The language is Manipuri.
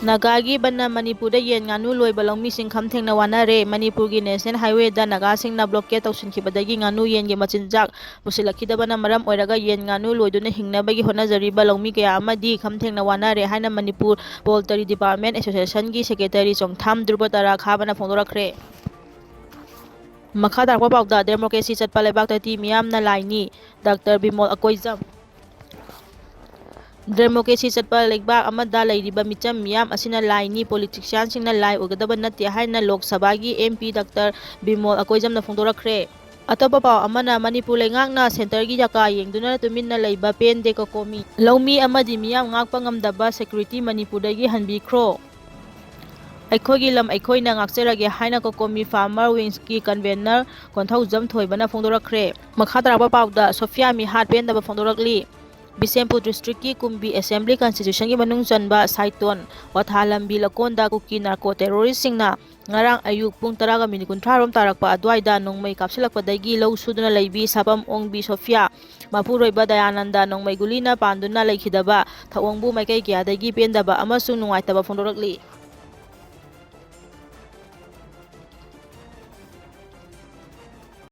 ꯅꯥꯒꯥꯒꯤ ꯕꯟꯅ ꯃꯅꯤꯄꯨꯔꯗ ꯌꯦꯟ ꯉꯥꯅꯨ ꯂꯣꯏꯕ ꯂꯧꯃꯤꯁꯤꯡ ꯈꯝꯊꯦꯡꯅ ꯋꯥꯅꯔꯦ꯫ ꯃꯅꯤꯄꯨꯔꯒꯤ ꯅꯦꯁꯅꯦꯜ ꯍꯥꯏꯋꯦꯗ ꯅꯥꯒꯥꯁꯤꯡꯅ ꯕ꯭ꯂꯣꯀꯦꯠ ꯇꯧꯁꯤꯟꯈꯤꯕꯗꯒꯤ ꯉꯥꯅꯨ ꯌꯦꯟꯒꯤ ꯃꯆꯤꯟꯖꯥꯛ ꯄꯨꯁꯤꯜꯂꯛꯈꯤꯗꯕꯅ ꯃꯔꯝ ꯑꯣꯏꯔꯒ ꯌꯦꯟ ꯉꯥꯅꯨ ꯂꯣꯏꯗꯨꯅ ꯍꯤꯡꯅꯕꯒꯤ ꯍꯣꯠꯅꯖꯔꯤꯕ ꯂꯧꯃꯤ ꯀꯌꯥ ꯑꯃꯗꯤ ꯈꯝꯊꯦꯡꯅ ꯋꯥꯅꯔꯦ ꯍꯥꯏꯅ ꯃꯅꯤꯄꯨꯔ ꯄꯣꯜꯇꯔꯤ ꯗꯤꯄꯥꯔꯠꯃꯦꯟꯠ ꯑꯦꯁꯣꯁꯤꯌꯦꯁꯟꯒꯤ ꯁꯦꯀ꯭ꯔꯦꯇꯔꯤ ꯆꯣꯡꯊꯥꯝ ꯗ꯭ꯔꯨꯕꯇꯥꯔꯥ ꯈꯥꯕꯅ ꯐꯣꯡꯗꯣꯔꯛꯈ꯭ꯔꯦ꯫ ꯃꯈꯥ ꯇꯥꯔꯛꯄ ꯄꯥꯎꯗ ꯗꯦꯃꯣꯀ꯭ꯔꯦꯁꯤ ꯆꯠꯄ ꯂꯩꯕꯥꯛꯇꯗꯤ ꯃꯤꯌꯥꯝꯅ ꯂꯥꯏꯅꯤ꯫ ꯗꯥꯛꯇꯔ ꯕꯤꯃꯣꯜ ꯑꯀꯣꯏꯖꯝ ꯗꯦꯃꯣꯀ꯭ꯔꯦꯁꯤ ꯆꯠꯄ ꯂꯩꯕꯥꯛ ꯑꯃꯗ ꯂꯩꯔꯤꯕ ꯃꯤꯆꯝ ꯃꯤꯌꯥꯝ ꯑꯁꯤꯅ ꯂꯥꯏꯅꯤ, ꯄꯣꯂꯤꯇꯤꯁꯤꯌꯥꯟꯁꯤꯡꯅ ꯂꯥꯏ ꯑꯣꯏꯒꯗꯕ ꯅꯠꯇꯦ ꯍꯥꯏꯅ ꯂꯣꯛ ꯁꯚꯥꯒꯤ MP ꯗꯥꯛꯇꯔ ꯕꯤꯃꯣꯜ ꯑꯀꯣꯏꯖꯝꯅ ꯐꯣꯡꯗꯣꯔꯛꯈ꯭ꯔꯦ꯫ ꯑꯇꯣꯞꯄ ꯄꯥꯎ ꯑꯃꯅ ꯃꯅꯤꯄꯨꯔ ꯂꯩꯉꯥꯛꯅ ꯁꯦꯟꯇꯔꯒꯤ ꯌꯥꯀꯥ ꯌꯦꯡꯗꯨꯅ ꯇꯨꯃꯤꯟꯅ ꯂꯩꯕ ꯄꯦꯟꯗꯦ ꯀꯣꯀꯣꯃꯤ ꯂꯧꯃꯤ ꯑꯃꯗꯤ ꯃꯤꯌꯥꯝ ꯉꯥꯛꯄ ꯉꯝꯗꯕ ꯁꯦꯀ꯭ꯌꯨꯔꯤꯇꯤ ꯃꯅꯤꯄꯨꯔꯗꯒꯤ ꯍꯟꯕꯤꯈ꯭ꯔꯣ꯫ ꯑꯩꯈꯣꯏꯒꯤ ꯂꯝ ꯑꯩꯈꯣꯏꯅ ꯉꯥꯛꯆꯔꯒꯦ ꯍꯥꯏꯅ ꯀꯣꯀꯣꯃꯤ ꯐꯥꯔꯃꯔ ꯋꯤꯡꯁꯀꯤ ꯀꯟꯚꯦꯅꯔ ꯀꯣꯟꯊꯧꯖꯝ ꯊꯣꯏꯕꯅ ꯐꯣꯡꯗꯣꯔꯛꯈ꯭ꯔꯦ꯫ ꯃꯈꯥ ꯇꯥꯔꯛꯄ ꯄꯥꯎꯗ ꯁꯣꯐꯤꯌꯥ ꯃꯤꯍꯥꯠ ꯄꯦꯟꯗꯕ ꯐꯣꯡꯗꯣꯔꯛꯂꯤ꯫ ꯕꯤꯁꯦꯝꯄꯨꯔ ꯗꯤꯁꯇ꯭ꯔꯤꯛꯀꯤ ꯀꯨꯝꯕꯤ ꯑꯦꯁꯦꯝꯕ꯭ꯂꯤ ꯀꯟꯁꯇꯤꯇ꯭ꯌꯨꯁꯟꯒꯤ ꯃꯅꯨꯡ ꯆꯟꯕ ꯁꯥꯏꯇꯣꯟ ꯋꯥꯊꯥꯂꯝꯕꯤ ꯂꯀꯣꯟꯗ ꯀꯨꯀꯤ ꯅꯥꯔꯀꯣ ꯇꯦꯔꯣꯔꯤꯁꯁꯤꯡꯅ ꯉꯔꯥꯡ ꯑꯌꯨꯛ ꯄꯨꯡ 10:30 ꯇꯥꯔꯛꯄ ꯑꯗꯨꯋꯥꯏꯗ ꯅꯣꯡꯃꯩ ꯀꯥꯞꯁꯤꯜꯂꯛꯄꯗꯒꯤ ꯂꯧ ꯁꯨꯗꯨꯅ ꯂꯩꯕꯤ ꯁꯥꯕꯝ ꯑꯣꯡꯕꯤ ꯁꯣꯐꯤꯌꯥ, ꯃꯄꯨꯔꯣꯏꯕ ꯗꯌꯥꯅꯟꯗ ꯅꯣꯡꯃꯩ ꯒꯨꯂꯤꯅ ꯄꯥꯟꯗꯨꯅ ꯂꯩꯈꯤꯗꯕ ꯊꯧꯑꯣꯡꯕꯨ ꯃꯥꯏꯀꯩ ꯀꯌꯥꯗꯒꯤ ꯄꯦꯟꯗꯕ ꯑꯃꯁꯨꯡ ꯅꯨꯡꯉꯥꯏꯇꯕ ꯐꯣꯡꯗꯣꯔꯛꯂꯤ꯫